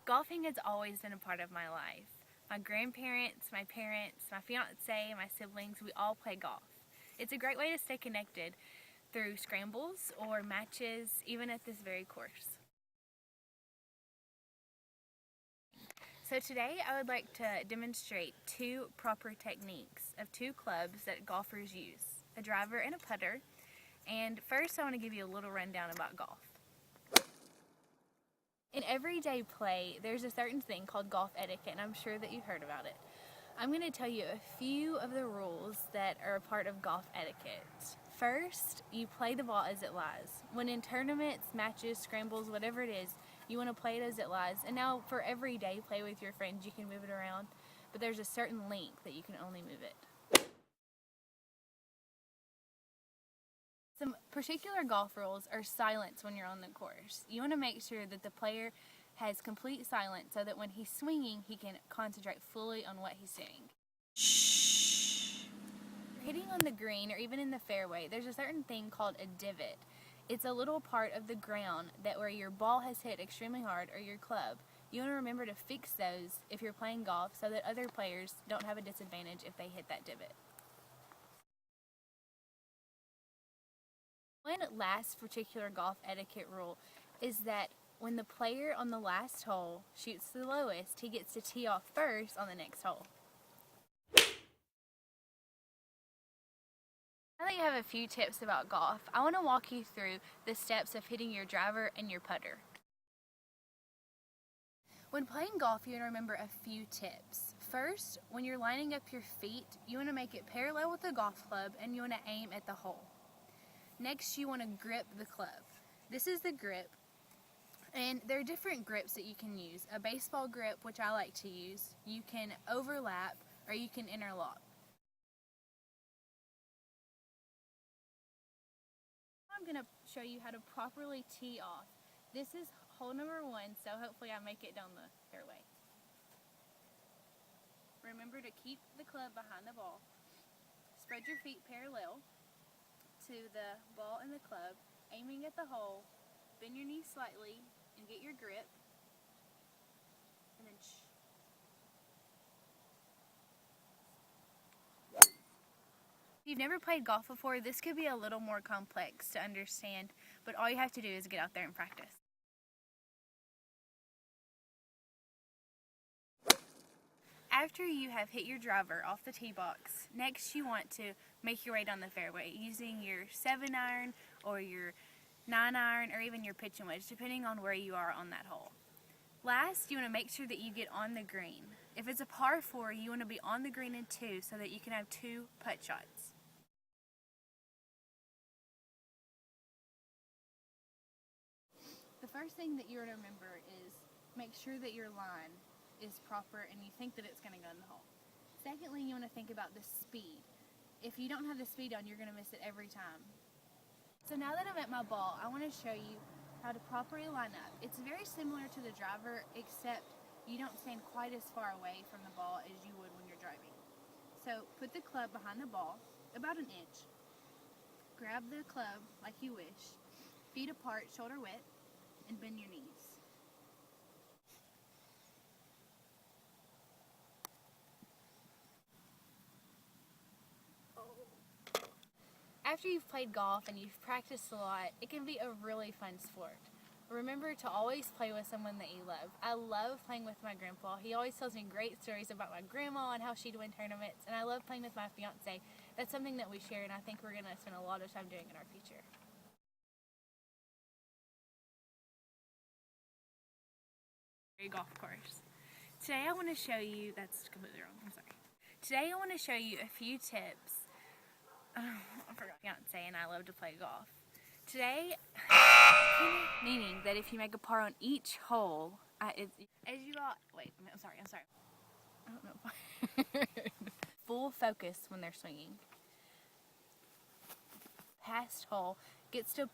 Golfing has always been a part of my life. My grandparents, my parents, my fiance, my siblings, we all play golf. It's a great way to stay connected through scrambles or matches, even at this very course. So today I would like to demonstrate two proper techniques of two clubs that golfers use, a driver and a putter. And first I want to give you a little rundown about golf. In everyday play, there's a certain thing called golf etiquette, and I'm sure that you've heard about it. I'm going to tell you a few of the rules that are a part of golf etiquette. First, you play the ball as it lies. When in tournaments, matches, scrambles, whatever it is, you want to play it as it lies. And now for everyday play with your friends, you can move it around, but there's a certain length that you can only move it. Some particular golf rules are silence when you're on the course. You want to make sure that the player has complete silence so that when he's swinging, he can concentrate fully on what he's doing. Shh. Hitting on the green or even in the fairway, there's a certain thing called a divot. It's a little part of the ground that where your ball has hit extremely hard or your club. You want to remember to fix those if you're playing golf so that other players don't have a disadvantage if they hit that divot. One last particular golf etiquette rule is that when the player on the last hole shoots the lowest, he gets to tee off first on the next hole. Now that you have a few tips about golf, I want to walk you through the steps of hitting your driver and your putter. When playing golf, you want to remember a few tips. First, when you're lining up your feet, you want to make it parallel with the golf club and you want to aim at the hole. Next, you want to grip the club. This is the grip, and there are different grips that you can use. A baseball grip, which I like to use, you can overlap or you can interlock. I'm going to show you how to properly tee off. This is hole number 1, so hopefully I make it down the fairway. Remember to keep the club behind the ball. Spread your feet parallel to the ball and the club, aiming at the hole. Bend your knees slightly and get your grip, and then If you've never played golf before, this could be a little more complex to understand, but all you have to do is get out there and practice. After you have hit your driver off the tee box, next you want to make your way down the fairway using your 7-iron or your 9-iron or even your pitching wedge, depending on where you are on that hole. Last, you want to make sure that you get on the green. If it's a par 4, you want to be on the green in 2 so that you can have 2 putt shots. The first thing that you want to remember is make sure that your line is proper and you think that it's going to go in the hole. Secondly, you want to think about the speed. If you don't have the speed on, you're going to miss it every time. So now that I'm at my ball, I want to show you how to properly line up. It's very similar to the driver, except you don't stand quite as far away from the ball as you would when you're driving. So put the club behind the ball, about an inch. Grab the club like you wish, feet apart, shoulder width, and bend your knees. After you've played golf and you've practiced a lot, it can be a really fun sport. Remember to always play with someone that you love. I love playing with my grandpa. He always tells me great stories about my grandma and how she'd win tournaments, and I love playing with my fiance. That's something that we share, and I think we're going to spend a lot of time doing in our future. Golf course. Today I want to show you, that's completely wrong, I'm sorry. Today I want to show you a few tips. I forgot my fiance and I love to play golf. Today, meaning that if you make a par on each hole, as you all, wait, I'm sorry. I don't know. Full focus when they're swinging. Past hole gets to a